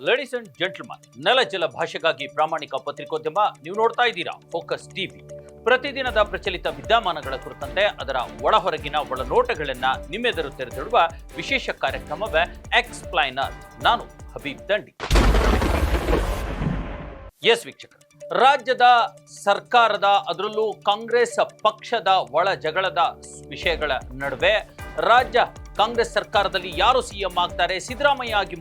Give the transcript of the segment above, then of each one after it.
Ladies and gentleman, ನೆಲ ಜಲ ಭಾಷೆಗಾಗಿ ಪ್ರಾಮಾಣಿಕ ಪತ್ರಿಕೋದ್ಯಮ ನೀವು ನೋಡ್ತಾ ಇದ್ದೀರಾ ಫೋಕಸ್ ಟಿವಿ. ಪ್ರತಿದಿನದ ಪ್ರಚಲಿತ ವಿದ್ಯಮಾನಗಳ ಕುರಿತಂತೆ ಅದರ ಒಳಹೊರಗಿನ ಒಳನೋಟಗಳನ್ನ ನಿಮ್ಮೆದುರು ತೆರೆದಿಡುವ ವಿಶೇಷ ಕಾರ್ಯಕ್ರಮವೇ ಎಕ್ಸ್ಪ್ಲೈನರ್. ನಾನು ಹಬೀಬ್ ದಂಡಿ. ಎಸ್ ವೀಕ್ಷಕರು, ರಾಜ್ಯದ ಸರ್ಕಾರದ ಅದರಲ್ಲೂ ಕಾಂಗ್ರೆಸ್ ಪಕ್ಷದ ಒಳ ಜಗಳದ ವಿಷಯಗಳ ನಡುವೆ ರಾಜ್ಯ ಕಾಂಗ್ರೆಸ್ ಸರ್ಕಾರದಲ್ಲಿ ಯಾರು ಸಿಎಂ ಆಗ್ತಾರೆ, ಸಿದ್ದರಾಮಯ್ಯ ಆಗಿ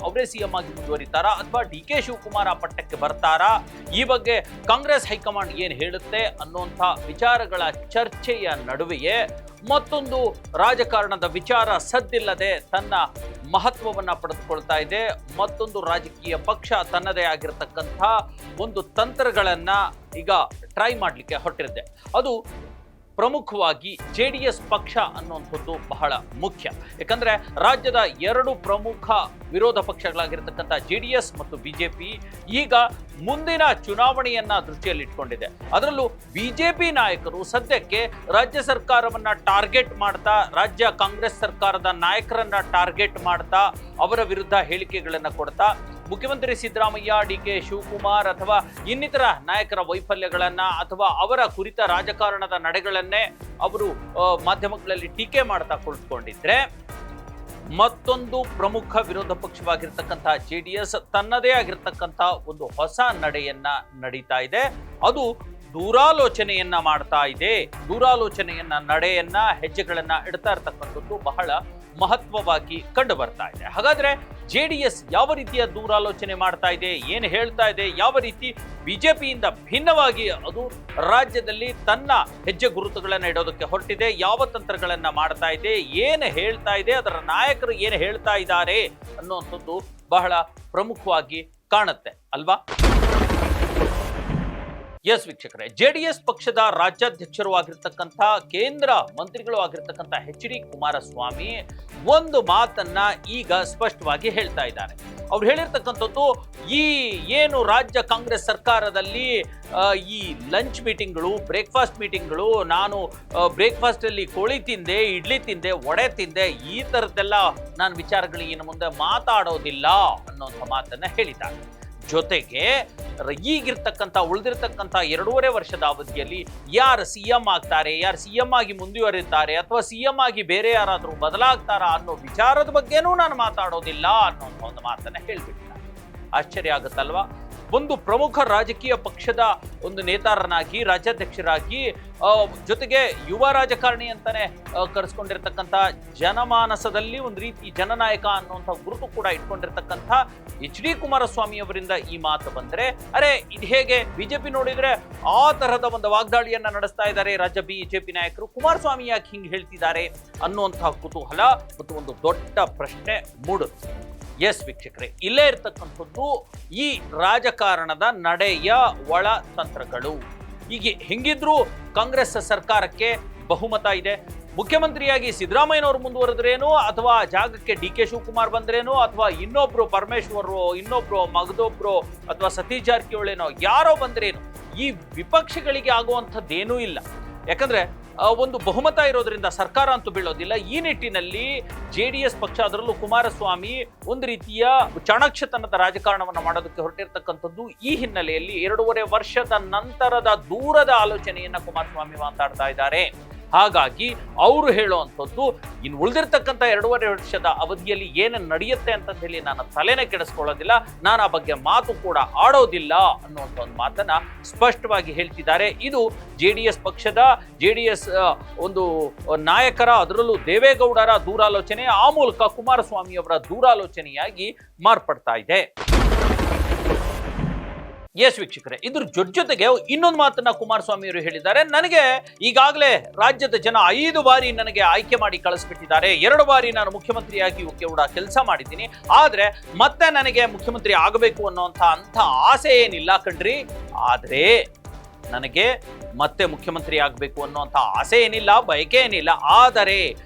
ಅವರೇ ಸಿಎಂ ಆಗಿ ಮುಂದುವರಿತಾರಾ ಅಥವಾ ಡಿ.ಕೆ. ಶಿವಕುಮಾರ್ ಆ ಪಟ್ಟಕ್ಕೆ ಬರ್ತಾರಾ, ಈ ಬಗ್ಗೆ ಕಾಂಗ್ರೆಸ್ ಹೈಕಮಾಂಡ್ ಏನು ಹೇಳುತ್ತೆ ಅನ್ನುವಂಥ ವಿಚಾರಗಳ ಚರ್ಚೆಯ ನಡುವೆಯೇ ಮತ್ತೊಂದು ರಾಜಕಾರಣದ ವಿಚಾರ ಸದ್ದಿಲ್ಲದೆ ತನ್ನ ಮಹತ್ವವನ್ನು ಪಡೆದುಕೊಳ್ತಾ ಇದೆ. ಮತ್ತೊಂದು ರಾಜಕೀಯ ಪಕ್ಷ ತನ್ನದೇ ಆಗಿರತಕ್ಕಂಥ ಒಂದು ತಂತ್ರಗಳನ್ನ ಈಗ ಟ್ರೈ ಮಾಡಲಿಕ್ಕೆ ಹೊರಟಿರುತ್ತೆ. ಅದು ಪ್ರಮುಖವಾಗಿ JDS ಪಕ್ಷ ಅನ್ನುವಂಥದ್ದು ಬಹಳ ಮುಖ್ಯ. ಯಾಕಂದ್ರೆ ರಾಜ್ಯದ ಎರಡು ಪ್ರಮುಖ ವಿರೋಧ ಪಕ್ಷಗಳಾಗಿರ್ತಕ್ಕಂಥ JDS ಮತ್ತು ಬಿಜೆಪಿ ಈಗ ಮುಂದಿನ ಚುನಾವಣೆಯನ್ನ ದೃಷ್ಟಿಯಲ್ಲಿಟ್ಕೊಂಡಿದೆ. ಅದರಲ್ಲೂ ಬಿಜೆಪಿ ನಾಯಕರು ಸದ್ಯಕ್ಕೆ ರಾಜ್ಯ ಸರ್ಕಾರವನ್ನ ಟಾರ್ಗೆಟ್ ಮಾಡ್ತಾ, ರಾಜ್ಯ ಕಾಂಗ್ರೆಸ್ ಸರ್ಕಾರದ ನಾಯಕರನ್ನ ಟಾರ್ಗೆಟ್ ಮಾಡ್ತಾ ಅವರ ವಿರುದ್ಧ ಹೇಳಿಕೆಗಳನ್ನ ಕೊಡ್ತಾ ಮುಖ್ಯಮಂತ್ರಿ ಸಿದ್ದರಾಮಯ್ಯ, ಡಿ.ಕೆ. ಶಿವಕುಮಾರ್ ಅಥವಾ ಇನ್ನಿತರ ನಾಯಕರ ವೈಫಲ್ಯಗಳನ್ನ ಅಥವಾ ಅವರ ಕುರಿತ ರಾಜಕಾರಣದ ನಡೆಗಳನ್ನೇ ಅವರು ಮಾಧ್ಯಮಗಳಲ್ಲಿ ಟೀಕೆ ಮಾಡ್ತಾ ಕುಳಿತುಕೊಂಡಿದ್ರೆ, ಮತ್ತೊಂದು ಪ್ರಮುಖ ವಿರೋಧ ಪಕ್ಷವಾಗಿರ್ತಕ್ಕಂಥ JDS ತನ್ನದೇ ಆಗಿರ್ತಕ್ಕಂಥ ಒಂದು ಹೊಸ ನಡೆಯನ್ನ ನಡೀತಾ ಇದೆ. ಅದು ದೂರಾಲೋಚನೆಯನ್ನ ಮಾಡ್ತಾ ಇದೆ. ದೂರಾಲೋಚನೆಯನ್ನ ನಡೆಯನ್ನ ಹೆಜ್ಜೆಗಳನ್ನ ಇಡ್ತಾ ಇರ್ತಕ್ಕಂಥದ್ದು ಬಹಳ ಮಹತ್ವವಾಗಿ ಕಂಡು ಬರ್ತಾ ಇದೆ. ಹಾಗಾದ್ರೆ JDS ಯಾವ ರೀತಿಯ ದೂರಾಲೋಚನೆ ಮಾಡ್ತಾ ಇದೆ, ಏನು ಹೇಳ್ತಾ ಇದೆ, ಯಾವ ರೀತಿ ಬಿಜೆಪಿಯಿಂದ ಭಿನ್ನವಾಗಿ ಅದು ರಾಜ್ಯದಲ್ಲಿ ತನ್ನ ಹೆಜ್ಜೆ ಗುರುತುಗಳನ್ನು ಇಡೋದಕ್ಕೆ ಹೊರಟಿದೆ, ಯಾವ ತಂತ್ರಗಳನ್ನ ಮಾಡ್ತಾ ಇದೆ, ಏನು ಹೇಳ್ತಾ ಇದೆ, ಅದರ ನಾಯಕರು ಏನು ಹೇಳ್ತಾ ಇದ್ದಾರೆ ಅನ್ನುವಂಥದ್ದು ಬಹಳ ಪ್ರಮುಖವಾಗಿ ಕಾಣುತ್ತೆ ಅಲ್ವಾ? ಎಸ್ ವೀಕ್ಷಕರೇ, JDS ಪಕ್ಷದ ರಾಜ್ಯಾಧ್ಯಕ್ಷರು ಆಗಿರ್ತಕ್ಕಂಥ ಕೇಂದ್ರ ಮಂತ್ರಿಗಳು ಆಗಿರ್ತಕ್ಕಂಥ HD ಕುಮಾರಸ್ವಾಮಿ ಒಂದು ಮಾತನ್ನ ಈಗ ಸ್ಪಷ್ಟವಾಗಿ ಹೇಳ್ತಾ ಇದ್ದಾರೆ. ಅವ್ರು ಹೇಳಿರ್ತಕ್ಕಂಥದ್ದು, ಈ ಏನು ರಾಜ್ಯ ಕಾಂಗ್ರೆಸ್ ಸರ್ಕಾರದಲ್ಲಿ ಈ ಲಂಚ್ ಮೀಟಿಂಗ್ಗಳು, ಬ್ರೇಕ್ಫಾಸ್ಟ್ ಮೀಟಿಂಗ್ಗಳು, ನಾನು ಬ್ರೇಕ್ಫಾಸ್ಟ್ ಅಲ್ಲಿ ಕೋಳಿ ತಿಂದೆ, ಇಡ್ಲಿ ತಿಂದೆ, ವಡೆ ತಿಂದೆ, ಈ ಥರದ್ದೆಲ್ಲ ನಾನು ವಿಚಾರಗಳಿಗೆ ಇನ್ನು ಮುಂದೆ ಮಾತಾಡೋದಿಲ್ಲ ಅನ್ನೋಂಥ ಮಾತನ್ನ ಹೇಳಿದ್ದಾರೆ. ಜೊತೆಗೆ ಈಗಿರ್ತಕ್ಕಂಥ ಉಳಿದಿರ್ತಕ್ಕಂಥ 2.5 ವರ್ಷದ ಅವಧಿಯಲ್ಲಿ ಯಾರು ಸಿಎಂ ಆಗ್ತಾರೆ, ಯಾರು ಸಿಎಂ ಆಗಿ ಮುಂದುವರಿತಾರೆ ಅಥವಾ ಸಿಎಂ ಆಗಿ ಬೇರೆ ಯಾರಾದರೂ ಬದಲಾಗ್ತಾರಾ ಅನ್ನೋ ವಿಚಾರದ ಬಗ್ಗೆನೂ ನಾನು ಮಾತಾಡೋದಿಲ್ಲ ಅನ್ನೋ ಒಂದು ಮಾತನ್ನ ಹೇಳ್ಬಿಟ್ಟಿದ್ದಾರೆ. ಆಶ್ಚರ್ಯ ಆಗುತ್ತಲ್ವಾ? ಒಂದು ಪ್ರಮುಖ ರಾಜಕೀಯ ಪಕ್ಷದ ಒಂದು ನೇತಾರನಾಗಿ, ರಾಜ್ಯಾಧ್ಯಕ್ಷರಾಗಿ, ಜೊತೆಗೆ ಯುವ ರಾಜಕಾರಣಿ ಅಂತಾನೆ ಕರೆಸ್ಕೊಂಡಿರ್ತಕ್ಕಂಥ, ಜನಮಾನಸದಲ್ಲಿ ಒಂದು ರೀತಿ ಜನನಾಯಕ ಅನ್ನುವಂಥ ಗುರುತು ಕೂಡ ಇಟ್ಕೊಂಡಿರ್ತಕ್ಕಂಥ HD ಕುಮಾರಸ್ವಾಮಿ ಅವರಿಂದ ಈ ಮಾತು ಬಂದ್ರೆ, ಅರೆ ಇದು ಹೇಗೆ, ಬಿಜೆಪಿ ನೋಡಿದ್ರೆ ಆ ತರಹದ ಒಂದು ವಾಗ್ದಾಳಿಯನ್ನ ನಡೆಸ್ತಾ ಇದ್ದಾರೆ ರಾಜ್ಯ ಬಿಜೆಪಿ ನಾಯಕರು, ಕುಮಾರಸ್ವಾಮಿ ಯಾಕೆ ಹಿಂಗೆ ಹೇಳ್ತಿದ್ದಾರೆ ಅನ್ನುವಂತಹ ಕುತೂಹಲ ಮತ್ತು ಒಂದು ದೊಡ್ಡ ಪ್ರಶ್ನೆ ಮೂಡುತ್ತೆ. ಎಸ್ ವೀಕ್ಷಕರೇ, ಇಲ್ಲೇ ಇರ್ತಕ್ಕಂಥದ್ದು ಈ ರಾಜಕಾರಣದ ನಡೆಯ ಒಳ ತಂತ್ರಗಳು. ಈಗ ಹೆಂಗಿದ್ರು ಕಾಂಗ್ರೆಸ್ ಸರ್ಕಾರಕ್ಕೆ ಬಹುಮತ ಇದೆ. ಮುಖ್ಯಮಂತ್ರಿಯಾಗಿ ಸಿದ್ದರಾಮಯ್ಯನವರು ಮುಂದುವರೆದ್ರೇನು ಅಥವಾ ಜಾಗಕ್ಕೆ ಡಿ.ಕೆ. ಶಿವಕುಮಾರ್ ಬಂದ್ರೇನು ಅಥವಾ ಇನ್ನೊಬ್ರು ಪರಮೇಶ್ವರ್, ಇನ್ನೊಬ್ರು ಮಗದೊಬ್ರು ಅಥವಾ ಸತೀಶ್ ಜಾರಕಿಹೊಳಿನೋ ಯಾರೋ ಬಂದ್ರೇನು, ಈ ವಿಪಕ್ಷಗಳಿಗೆ ಆಗುವಂಥದ್ದೇನೂ ಇಲ್ಲ. ಯಾಕಂದ್ರೆ ಒಂದು ಬಹುಮತ ಇರೋದ್ರಿಂದ ಸರ್ಕಾರ ಅಂತೂ ಬೀಳೋದಿಲ್ಲ. ಈ ನಿಟ್ಟಿನಲ್ಲಿ JDS ಪಕ್ಷ, ಅದರಲ್ಲೂ ಕುಮಾರಸ್ವಾಮಿ ಒಂದು ರೀತಿಯ ಚಾಣಾಕ್ಷತನದ ರಾಜಕಾರಣವನ್ನು ಮಾಡೋದಕ್ಕೆ ಹೊರಟಿರ್ತಕ್ಕಂಥದ್ದು. ಈ ಹಿನ್ನೆಲೆಯಲ್ಲಿ 2.5 ವರ್ಷದ ನಂತರದ ದೂರದ ಆಲೋಚನೆಯನ್ನ ಕುಮಾರಸ್ವಾಮಿ ಮಾತಾಡ್ತಾ ಇದ್ದಾರೆ. ಹಾಗಾಗಿ ಅವರು ಹೇಳುವಂಥದ್ದು, ಇನ್ನು ಉಳಿದಿರ್ತಕ್ಕಂಥ 2.5 ವರ್ಷದ ಅವಧಿಯಲ್ಲಿ ಏನು ನಡೆಯುತ್ತೆ ಅಂತ ಹೇಳಿ ನಾನು ತಲೆನೇ ಕೆಡಿಸ್ಕೊಳ್ಳೋದಿಲ್ಲ, ನಾನು ಆ ಬಗ್ಗೆ ಮಾತು ಕೂಡ ಆಡೋದಿಲ್ಲ ಅನ್ನುವಂಥ ಒಂದು ಮಾತನ್ನ ಸ್ಪಷ್ಟವಾಗಿ ಹೇಳ್ತಿದ್ದಾರೆ. ಇದು JDS ಪಕ್ಷದ, JDS ಒಂದು ನಾಯಕರ, ಅದರಲ್ಲೂ ದೇವೇಗೌಡರ ದೂರಾಲೋಚನೆ, ಆ ಮೂಲಕ ಕುಮಾರಸ್ವಾಮಿ ಅವರ ದೂರಾಲೋಚನೆಯಾಗಿ ಮಾರ್ಪಡ್ತಾ ಇದೆ. ಎಸ್ ವೀಕ್ಷಕರೇ, ಇದ್ರ ಜೊತೆಗೆ ಇನ್ನೊಂದು ಮಾತನ್ನ ಕುಮಾರಸ್ವಾಮಿ ಅವರು ಹೇಳಿದ್ದಾರೆ. ನನಗೆ ಈಗಾಗಲೇ ರಾಜ್ಯದ ಜನ 5 ಬಾರಿ ನನಗೆ ಆಯ್ಕೆ ಮಾಡಿ ಕಳಿಸ್ಬಿಟ್ಟಿದ್ದಾರೆ, 2 ಬಾರಿ ನಾನು ಮುಖ್ಯಮಂತ್ರಿಯಾಗಿ ಕೂಡ ಕೆಲಸ ಮಾಡಿದ್ದೀನಿ, ಆದ್ರೆ ಮತ್ತೆ ನನಗೆ ಮುಖ್ಯಮಂತ್ರಿ ಆಗಬೇಕು ಅನ್ನೋಂಥ ಆಸೆ ಏನಿಲ್ಲ ಕಣ್ರಿ. ಆದ್ರೆ ನನಗೆ ಮತ್ತೆ ಮುಖ್ಯಮಂತ್ರಿ ಆಗಬೇಕು ಅನ್ನೋಂಥ ಆಸೆ ಏನಿಲ್ಲ, ಬಯಕೆ ಏನಿಲ್ಲ. ಆದರೆ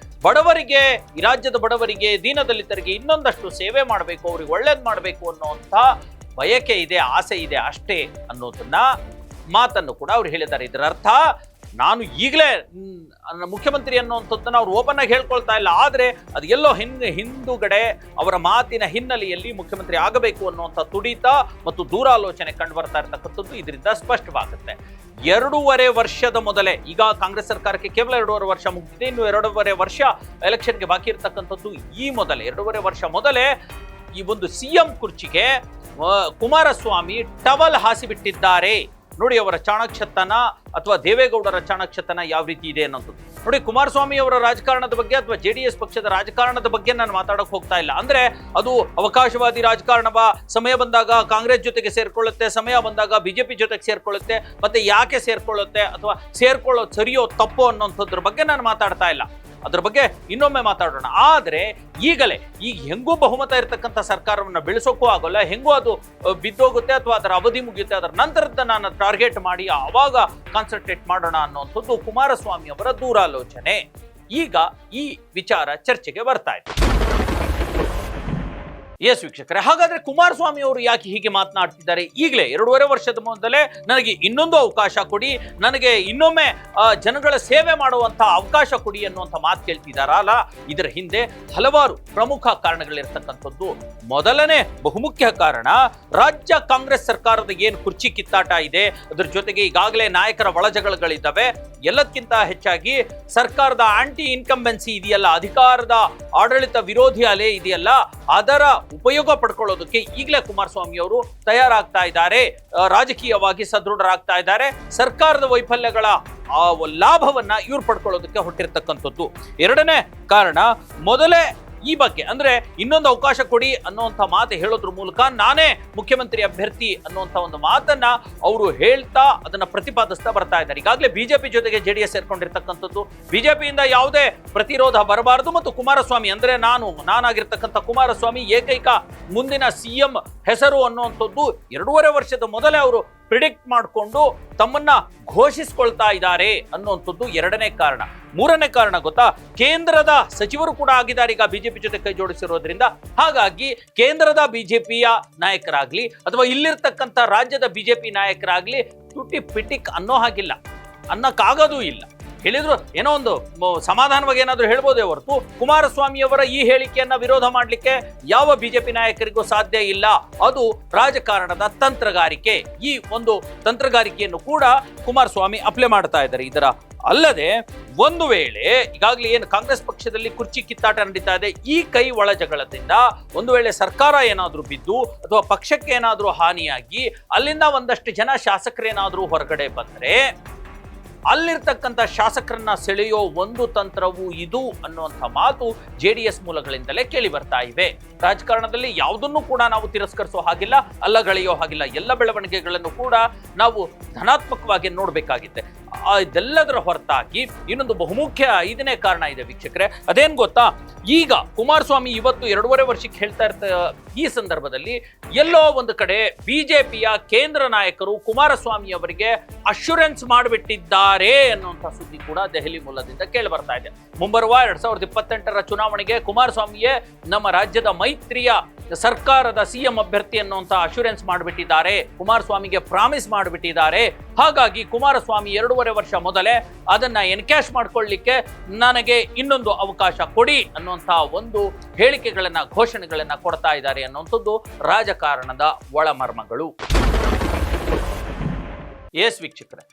ಬಡವರಿಗೆ, ಈ ರಾಜ್ಯದ ಬಡವರಿಗೆ, ದೀನದಲಿತರಿಗೆ ಇನ್ನೊಂದಷ್ಟು ಸೇವೆ ಮಾಡಬೇಕು, ಅವ್ರಿಗೆ ಒಳ್ಳೇದು ಮಾಡಬೇಕು ಅನ್ನೋಂಥ ಬಯಕೆ ಇದೆ, ಆಸೆ ಇದೆ ಅಷ್ಟೇ ಅನ್ನೋದನ್ನ ಮಾತನ್ನು ಕೂಡ ಅವ್ರು ಹೇಳಿದ್ದಾರೆ. ಇದರ ಅರ್ಥ ನಾನು ಈಗಲೇ ಮುಖ್ಯಮಂತ್ರಿ ಅನ್ನುವಂಥದ್ದನ್ನು ಅವ್ರು ಓಪನ್ ಆಗಿ ಹೇಳ್ಕೊಳ್ತಾ ಇಲ್ಲ. ಆದರೆ ಅದು ಎಲ್ಲೋ ಹಿಂದುಗಡೆ ಅವರ ಮಾತಿನ ಹಿನ್ನೆಲೆಯಲ್ಲಿ ಮುಖ್ಯಮಂತ್ರಿ ಆಗಬೇಕು ಅನ್ನುವಂಥ ತುಡಿತ ಮತ್ತು ದೂರಾಲೋಚನೆ ಕಂಡು ಬರ್ತಾ ಇರತಕ್ಕಂಥದ್ದು ಇದರಿಂದ ಸ್ಪಷ್ಟವಾಗುತ್ತೆ. 2.5 ವರ್ಷದ ಮೊದಲೇ, ಈಗ ಕಾಂಗ್ರೆಸ್ ಸರ್ಕಾರಕ್ಕೆ ಕೇವಲ 2.5 ವರ್ಷ ಮುಗಿದಿದೆ, ಇನ್ನು 2.5 ವರ್ಷ ಎಲೆಕ್ಷನ್ಗೆ ಬಾಕಿ ಇರತಕ್ಕಂಥದ್ದು. ಈ ಮೊದಲೇ 2.5 ವರ್ಷ ಮೊದಲೇ ಈ ಒಂದು ಸಿಎಂ ಕುರ್ಚಿಗೆ ಕುಮಾರಸ್ವಾಮಿ ಟವಲ್ ಹಾಸಿಬಿಟ್ಟಿದ್ದಾರೆ. ನೋಡಿ ಅವರ ಚಾಣಕ್ಷತನ ಅಥವಾ ದೇವೇಗೌಡರ ಚಾಣಕ್ಷತನ ಯಾವ ರೀತಿ ಇದೆ ಅನ್ನೋದು ನೋಡಿ. ಕುಮಾರಸ್ವಾಮಿ ಅವರ ರಾಜಕಾರಣದ ಬಗ್ಗೆ ಅಥವಾ JDS ಪಕ್ಷದ ರಾಜಕಾರಣದ ಬಗ್ಗೆ ನಾನು ಮಾತಾಡಕ್ ಹೋಗ್ತಾ ಇಲ್ಲ. ಅಂದ್ರೆ ಅದು ಅವಕಾಶವಾದಿ ರಾಜಕಾರಣವ, ಸಮಯ ಬಂದಾಗ ಕಾಂಗ್ರೆಸ್ ಜೊತೆಗೆ ಸೇರ್ಕೊಳ್ಳುತ್ತೆ, ಸಮಯ ಬಂದಾಗ ಬಿಜೆಪಿ ಜೊತೆಗೆ ಸೇರ್ಕೊಳ್ಳುತ್ತೆ, ಮತ್ತೆ ಯಾಕೆ ಸೇರ್ಕೊಳ್ಳುತ್ತೆ ಅಥವಾ ಸೇರ್ಕೊಳ್ಳೋದು ಸರಿಯೋ ತಪ್ಪೋ ಅನ್ನೋಂಥದ್ರ ಬಗ್ಗೆ ನಾನು ಮಾತಾಡ್ತಾ ಇಲ್ಲ. ಅದ್ರ ಬಗ್ಗೆ ಇನ್ನೊಮ್ಮೆ ಮಾತಾಡೋಣ. ಆದರೆ ಈಗ ಹೆಂಗೂ ಬಹುಮತ ಇರತಕ್ಕಂಥ ಸರ್ಕಾರವನ್ನು ಬೆಳೆಸೋಕ್ಕೂ ಆಗೋಲ್ಲ, ಹೆಂಗೂ ಅದು ಬಿದ್ದೋಗುತ್ತೆ ಅಥವಾ ಅದರ ಅವಧಿ ಮುಗಿಯುತ್ತೆ, ಅದರ ನಂತರದ ನಾನು ಟಾರ್ಗೆಟ್ ಮಾಡಿ ಆವಾಗ ಕಾನ್ಸಂಟ್ರೇಟ್ ಮಾಡೋಣ ಅನ್ನುವಂಥದ್ದು ಕುಮಾರಸ್ವಾಮಿ ಅವರ ದೂರಾಲೋಚನೆ. ಈಗ ಈ ವಿಚಾರ ಚರ್ಚೆಗೆ ಬರ್ತಾ ಇದೆ. ಎಸ್ ವೀಕ್ಷಕರೇ, ಹಾಗಾದ್ರೆ ಕುಮಾರಸ್ವಾಮಿ ಅವರು ಯಾಕೆ ಹೀಗೆ ಮಾತನಾಡ್ತಿದ್ದಾರೆ? ಈಗಲೇ 2.5 ವರ್ಷದ ಮೊದಲೇ ನನಗೆ ಇನ್ನೊಂದು ಅವಕಾಶ ಕೊಡಿ, ನನಗೆ ಇನ್ನೊಮ್ಮೆ ಜನಗಳ ಸೇವೆ ಮಾಡುವಂತ ಅವಕಾಶ ಕೊಡಿ ಅನ್ನುವಂಥ ಮಾತು ಕೇಳ್ತಿದಾರಲ್ಲ, ಇದರ ಹಿಂದೆ ಹಲವಾರು ಪ್ರಮುಖ ಕಾರಣಗಳಿರ್ತಕ್ಕಂಥದ್ದು. ಮೊದಲನೇ ಬಹುಮುಖ್ಯ ಕಾರಣ ರಾಜ್ಯ ಕಾಂಗ್ರೆಸ್ ಸರ್ಕಾರದ ಏನು ಕುರ್ಚಿ ಕಿತ್ತಾಟ ಇದೆ, ಅದ್ರ ಜೊತೆಗೆ ಈಗಾಗಲೇ ನಾಯಕರ ಒಳಜಗಳಗಳಿದ್ದಾವೆ. ಎಲ್ಲದಕ್ಕಿಂತ ಹೆಚ್ಚಾಗಿ ಸರ್ಕಾರದ ಆಂಟಿ ಇನ್ಕಂಬೆನ್ಸಿ ಇದೆಯಲ್ಲ, ಅಧಿಕಾರದ ಆಡಳಿತ ವಿರೋಧಿ ಅಲೆ ಇದೆಯಲ್ಲ, ಅದರ ಉಪಯೋಗ ಪಡ್ಕೊಳ್ಳೋದಕ್ಕೆ ಈಗಲೇ ಕುಮಾರಸ್ವಾಮಿ ಅವರು ತಯಾರಾಗ್ತಾ ಇದ್ದಾರೆ, ರಾಜಕೀಯವಾಗಿ ಸದೃಢರಾಗ್ತಾ ಇದ್ದಾರೆ. ಸರ್ಕಾರದ ವೈಫಲ್ಯಗಳ ಲಾಭವನ್ನ ಇವ್ರು ಪಡ್ಕೊಳ್ಳೋದಕ್ಕೆ ಹೊರಟಿರ್ತಕ್ಕಂಥದ್ದು. ಎರಡನೇ ಕಾರಣ, ಮೊದಲೇ ಈ ಬಗ್ಗೆ ಅಂದ್ರೆ ಇನ್ನೊಂದು ಅವಕಾಶ ಕೊಡಿ ಅನ್ನುವಂಥ ಮಾತು ಹೇಳೋದ್ರ ಮೂಲಕ ನಾನೇ ಮುಖ್ಯಮಂತ್ರಿ ಅಭ್ಯರ್ಥಿ ಅನ್ನುವಂಥ ಒಂದು ಮಾತನ್ನ ಅವರು ಹೇಳ್ತಾ ಅದನ್ನ ಪ್ರತಿಪಾದಿಸ್ತಾ ಬರ್ತಾ ಇದ್ದಾರೆ. ಈಗಾಗಲೇ ಬಿಜೆಪಿ ಜೊತೆಗೆ JDS ಸೇರ್ಕೊಂಡಿರ್ತಕ್ಕಂಥದ್ದು, ಬಿಜೆಪಿಯಿಂದ ಯಾವುದೇ ಪ್ರತಿರೋಧ ಬರಬಾರದು ಮತ್ತು ಕುಮಾರಸ್ವಾಮಿ ಅಂದ್ರೆ ನಾನಾಗಿರ್ತಕ್ಕಂಥ ಕುಮಾರಸ್ವಾಮಿ ಏಕೈಕ ಮುಂದಿನ CM ಹೆಸರು ಅನ್ನುವಂಥದ್ದು 2.5 ವರ್ಷದ ಮೊದಲೇ ಅವರು ಪ್ರಿಡಿಕ್ಟ್ ಮಾಡಿಕೊಂಡು ತಮ್ಮನ್ನ ಘೋಷಿಸಿಕೊಳ್ತಾ ಇದ್ದಾರೆ ಅನ್ನುವಂಥದ್ದು ಎರಡನೇ ಕಾರಣ. ಮೂರನೇ ಕಾರಣ ಗೊತ್ತಾ? ಕೇಂದ್ರದ ಸಚಿವರು ಕೂಡ ಆಗಿದ್ದಾರೆ ಈಗ ಬಿಜೆಪಿ ಜೊತೆ ಕೈ ಜೋಡಿಸಿರೋದ್ರಿಂದ. ಹಾಗಾಗಿ ಕೇಂದ್ರದ ಬಿಜೆಪಿಯ ನಾಯಕರಾಗ್ಲಿ ಅಥವಾ ಇಲ್ಲಿರ್ತಕ್ಕಂಥ ರಾಜ್ಯದ ಬಿಜೆಪಿ ನಾಯಕರಾಗ್ಲಿ ತುಟಿ ಪಿಟಿಕ್ ಅನ್ನೋ ಹಾಗಿಲ್ಲ, ಅನ್ನಕ್ಕಾಗೋದೂ ಇಲ್ಲ. ಹೇಳಿದ್ರು ಏನೋ ಒಂದು ಸಮಾಧಾನವಾಗಿ ಏನಾದ್ರು ಹೇಳ್ಬೋದೇ ಹೊರತು ಕುಮಾರಸ್ವಾಮಿ ಅವರ ಈ ಹೇಳಿಕೆಯನ್ನ ವಿರೋಧ ಮಾಡಲಿಕ್ಕೆ ಯಾವ ಬಿಜೆಪಿ ನಾಯಕರಿಗೂ ಸಾಧ್ಯ ಇಲ್ಲ. ಅದು ರಾಜಕಾರಣದ ತಂತ್ರಗಾರಿಕೆ. ಈ ಒಂದು ತಂತ್ರಗಾರಿಕೆಯನ್ನು ಕೂಡ ಕುಮಾರಸ್ವಾಮಿ ಅಪ್ಲೈ ಮಾಡ್ತಾ ಇದ್ದಾರೆ. ಇದರ ಅಲ್ಲದೆ ಒಂದು ವೇಳೆ ಈಗಾಗಲೇ ಏನು ಕಾಂಗ್ರೆಸ್ ಪಕ್ಷದಲ್ಲಿ ಕುರ್ಚಿ ಕಿತ್ತಾಟ ನಡೀತಾ ಇದೆ, ಈ ಕೈ ಒಳ ಜಗಳದಿಂದ ಒಂದು ವೇಳೆ ಸರ್ಕಾರ ಏನಾದ್ರೂ ಬಿದ್ದು ಅಥವಾ ಪಕ್ಷಕ್ಕೆ ಏನಾದ್ರೂ ಹಾನಿಯಾಗಿ ಅಲ್ಲಿಂದ ಒಂದಷ್ಟು ಜನ ಶಾಸಕರೇನಾದ್ರೂ ಹೊರಗಡೆ ಬಂದ್ರೆ ಅಲ್ಲಿರ್ತಕ್ಕಂಥ ಶಾಸಕರನ್ನ ಸೆಳೆಯೋ ಒಂದು ತಂತ್ರವು ಇದು ಅನ್ನುವಂಥ ಮಾತು JDS ಮೂಲಗಳಿಂದಲೇ ಕೇಳಿ ಬರ್ತಾ ಇವೆ. ರಾಜಕಾರಣದಲ್ಲಿ ಯಾವುದನ್ನು ಕೂಡ ನಾವು ತಿರಸ್ಕರಿಸೋ ಹಾಗಿಲ್ಲ, ಅಲ್ಲಗಳೆಯೋ ಹಾಗಿಲ್ಲ. ಎಲ್ಲ ಬೆಳವಣಿಗೆಗಳನ್ನು ಕೂಡ ನಾವು ಧನಾತ್ಮಕವಾಗಿ ನೋಡ್ಬೇಕಾಗಿದೆ. ಇದೆಲ್ಲದರ ಹೊರತಾಗಿ ಇನ್ನೊಂದು ಬಹುಮುಖ್ಯ 5ನೇ ಕಾರಣ ಇದೆ ವೀಕ್ಷಕರೇ. ಅದೇನ್ ಗೊತ್ತಾ? ಈಗ ಕುಮಾರಸ್ವಾಮಿ ಇವತ್ತು 2.5 ವರ್ಷಕ್ಕೆ ಹೇಳ್ತಾ ಈ ಸಂದರ್ಭದಲ್ಲಿ ಎಲ್ಲೋ ಒಂದು ಕಡೆ ಬಿಜೆಪಿಯ ಕೇಂದ್ರ ನಾಯಕರು ಕುಮಾರಸ್ವಾಮಿ ಅವರಿಗೆ ಅಶ್ಯೂರೆನ್ಸ್ ಮಾಡಿಬಿಟ್ಟಿದ್ದಾರೆ ಅನ್ನುವಂಥ ಸುದ್ದಿ ಕೂಡ ದೆಹಲಿ ಮೂಲದಿಂದ ಕೇಳಿ ಬರ್ತಾ ಇದೆ. ಮುಂಬರುವ 2028ರ ಚುನಾವಣೆಗೆ ಕುಮಾರಸ್ವಾಮಿಯೇ ನಮ್ಮ ರಾಜ್ಯದ ಮೈತ್ರಿಯ ಸರ್ಕಾರದ CM ಅಭ್ಯರ್ಥಿ ಅನ್ನುವಂಥ ಅಶ್ಯೂರೆನ್ಸ್ ಮಾಡಿಬಿಟ್ಟಿದ್ದಾರೆ, ಕುಮಾರಸ್ವಾಮಿಗೆ ಪ್ರಾಮಿಸ್ ಮಾಡಿಬಿಟ್ಟಿದ್ದಾರೆ. ಹಾಗಾಗಿ ಕುಮಾರಸ್ವಾಮಿ 2.5 ವರ್ಷ ಮೊದಲೇ ಅದನ್ನ ಎನ್ಕ್ಯಾಶ್ ಮಾಡ್ಕೊಳ್ಳಿಕ್ಕೆ ನನಗೆ ಇನ್ನೊಂದು ಅವಕಾಶ ಕೊಡಿ ಅನ್ನುವಂಥ ಒಂದು ಹೇಳಿಕೆಗಳನ್ನ, ಘೋಷಣೆಗಳನ್ನ ಕೊಡ್ತಾ ಇದ್ದಾರೆ ಅನ್ನುವಂಥದ್ದು ರಾಜಕಾರಣದ ಒಳಮರ್ಮಗಳು. ಎಸ್ ವೀಕ್ಷಕರೇ,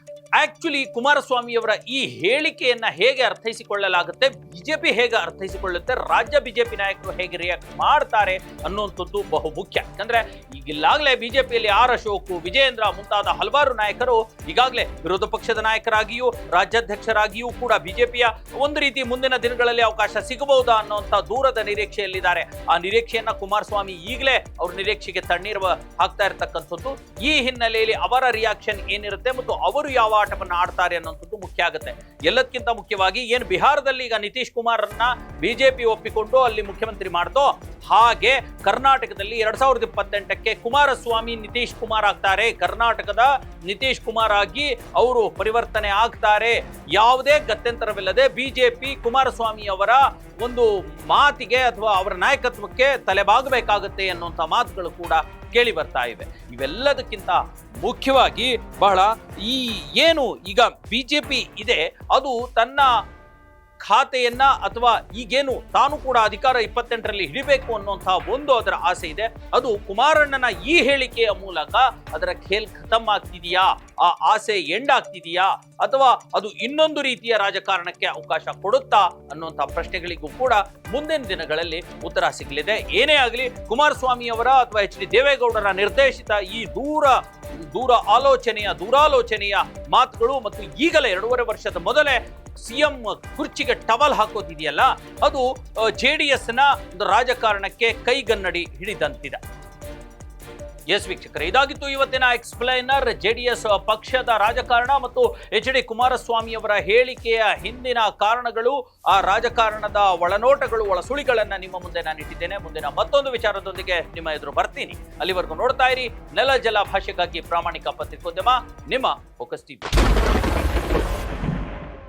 ಆಕ್ಚುಲಿ ಕುಮಾರಸ್ವಾಮಿಯವರ ಈ ಹೇಳಿಕೆಯನ್ನ ಹೇಗೆ ಅರ್ಥೈಸಿಕೊಳ್ಳಲಾಗುತ್ತೆ, ಬಿಜೆಪಿ ಹೇಗೆ ಅರ್ಥೈಸಿಕೊಳ್ಳುತ್ತೆ, ರಾಜ್ಯ ಬಿಜೆಪಿ ನಾಯಕರು ಹೇಗೆ ರಿಯಾಕ್ಟ್ ಮಾಡ್ತಾರೆ ಅನ್ನುವಂಥದ್ದು ಬಹು ಮುಖ್ಯ. ಯಾಕಂದ್ರೆ ಈಗಿಲ್ಲಾಗಲೇ ಬಿಜೆಪಿಯಲ್ಲಿ ಅಶೋಕ್, ವಿಜಯೇಂದ್ರ ಮುಂತಾದ ಹಲವಾರು ನಾಯಕರು ಈಗಾಗಲೇ ವಿರೋಧ ಪಕ್ಷದ ನಾಯಕರಾಗಿಯೂ ರಾಜ್ಯಾಧ್ಯಕ್ಷರಾಗಿಯೂ ಕೂಡ ಬಿಜೆಪಿಯ ಒಂದು ರೀತಿ ಮುಂದಿನ ದಿನಗಳಲ್ಲಿ ಅವಕಾಶ ಸಿಗಬಹುದಾ ಅನ್ನುವಂಥ ದೂರದ ನಿರೀಕ್ಷೆಯಲ್ಲಿದ್ದಾರೆ. ಆ ನಿರೀಕ್ಷೆಯನ್ನ ಕುಮಾರಸ್ವಾಮಿ ಈಗಲೇ ಅವ್ರ ನಿರೀಕ್ಷೆಗೆ ತಣ್ಣೀರು ಹಾಕ್ತಾ ಇರತಕ್ಕಂಥದ್ದು. ಈ ಹಿನ್ನೆಲೆಯಲ್ಲಿ ಅವರ ರಿಯಾಕ್ಷನ್ ಏನಿರುತ್ತೆ ಮತ್ತು ಅವರು ಯಾವ ಆಟವನ್ನು ಆಡ್ತಾರೆ ಅನ್ನೋಂಥದ್ದು ಮುಖ್ಯ ಆಗುತ್ತೆ. ಎಲ್ಲದಕ್ಕಿಂತ ಮುಖ್ಯವಾಗಿ ಏನು ಬಿಹಾರದಲ್ಲಿ ಈಗ ನಿತೀಶ್ ಕುಮಾರ್ನ ಬಿಜೆಪಿ ಒಪ್ಪಿಕೊಂಡು ಅಲ್ಲಿ ಮುಖ್ಯಮಂತ್ರಿ ಮಾಡ್ತೋ ಹಾಗೆ ಕರ್ನಾಟಕದಲ್ಲಿ 2028ಕ್ಕೆ ಕುಮಾರಸ್ವಾಮಿ ನಿತೀಶ್ ಕುಮಾರ್ ಆಗ್ತಾರೆ. ಕರ್ನಾಟಕದ ನಿತೀಶ್ ಕುಮಾರ್ ಆಗಿ ಅವರು ಪರಿವರ್ತನೆ ಆಗ್ತಾರೆ. ಯಾವುದೇ ಗತ್ಯಂತರವಿಲ್ಲದೆ ಬಿಜೆಪಿ ಕುಮಾರಸ್ವಾಮಿ ಅವರ ಒಂದು ಮಾತಿಗೆ ಅಥವಾ ಅವರ ನಾಯಕತ್ವಕ್ಕೆ ತಲೆಬಾಗಬೇಕಾಗುತ್ತೆ ಅನ್ನುವಂಥ ಮಾತುಗಳು ಕೂಡ ಕೇಳಿ ಬರ್ತಾ ಇವೆ. ಇವೆಲ್ಲದಕ್ಕಿಂತ ಮುಖ್ಯವಾಗಿ ಬಹಳ ಈ ಏನು ಈಗ ಬಿಜೆಪಿ ಇದೆ ಅದು ತನ್ನ ಖಾತೆಯನ್ನ ಅಥವಾ ಈಗೇನು ತಾನು ಕೂಡ ಅಧಿಕಾರ 28ರಲ್ಲಿ ಹಿಡಿಬೇಕು ಅನ್ನುವಂತಹ ಒಂದು ಅದರ ಆಸೆ ಇದೆ. ಅದು ಕುಮಾರಣ್ಣನ ಈ ಹೇಳಿಕೆಯ ಮೂಲಕ ಅದರ ಖೇಲ್ ಖತಮ್ ಆಗ್ತಿದೆಯಾ, ಆ ಆಸೆ ಎಂಡ್ ಆಗ್ತಿದೆಯಾ, ಅಥವಾ ಅದು ಇನ್ನೊಂದು ರೀತಿಯ ರಾಜಕಾರಣಕ್ಕೆ ಅವಕಾಶ ಕೊಡುತ್ತಾ ಅನ್ನುವಂತಹ ಪ್ರಶ್ನೆಗಳಿಗೂ ಕೂಡ ಮುಂದಿನ ದಿನಗಳಲ್ಲಿ ಉತ್ತರ ಸಿಗಲಿದೆ. ಏನೇ ಆಗಲಿ ಕುಮಾರಸ್ವಾಮಿ ಅವರ ಅಥವಾ HD ದೇವೇಗೌಡರ ನಿರ್ದೇಶಿತ ಈ ದೂರಾಲೋಚನೆಯ ಮಾತುಗಳು ಮತ್ತು ಈಗಲೇ 2.5 ವರ್ಷದ ಮೊದಲೇ ಸಿಎಂ ಕುರ್ಚಿಗೆ ಟವಲ್ ಹಾಕೋದಿದೆಯಲ್ಲ ಅದು JDS ನ ಒಂದು ರಾಜಕಾರಣಕ್ಕೆ ಕೈಗನ್ನಡಿ ಹಿಡಿದಂತಿದೆ. ಎಸ್ ವೀಕ್ಷಕರೇ, ಇದಾಗಿತ್ತು ಇವತ್ತಿನ ಎಕ್ಸ್ಪ್ಲೈನರ್. JDS ಪಕ್ಷದ ರಾಜಕಾರಣ ಮತ್ತು HD ಕುಮಾರಸ್ವಾಮಿ ಅವರ ಹೇಳಿಕೆಯ ಹಿಂದಿನ ಕಾರಣಗಳು, ಆ ರಾಜಕಾರಣದ ಒಳನೋಟಗಳು, ಒಳಸುಳಿಗಳನ್ನ ನಿಮ್ಮ ಮುಂದೆ ನಾನು ಇಟ್ಟಿದ್ದೇನೆ. ಮುಂದಿನ ಮತ್ತೊಂದು ವಿಚಾರದೊಂದಿಗೆ ನಿಮ್ಮ ಎದುರು ಬರ್ತೀನಿ. ಅಲ್ಲಿವರೆಗೂ ನೋಡ್ತಾ ಇರಿ ನೆಲ ಜಲ ಭಾಷೆಗಾಗಿ ಪ್ರಾಮಾಣಿಕ ಪತ್ರಿಕೋದ್ಯಮ, ನಿಮ್ಮ ಫೋಕಸ್ ಟಿವಿ.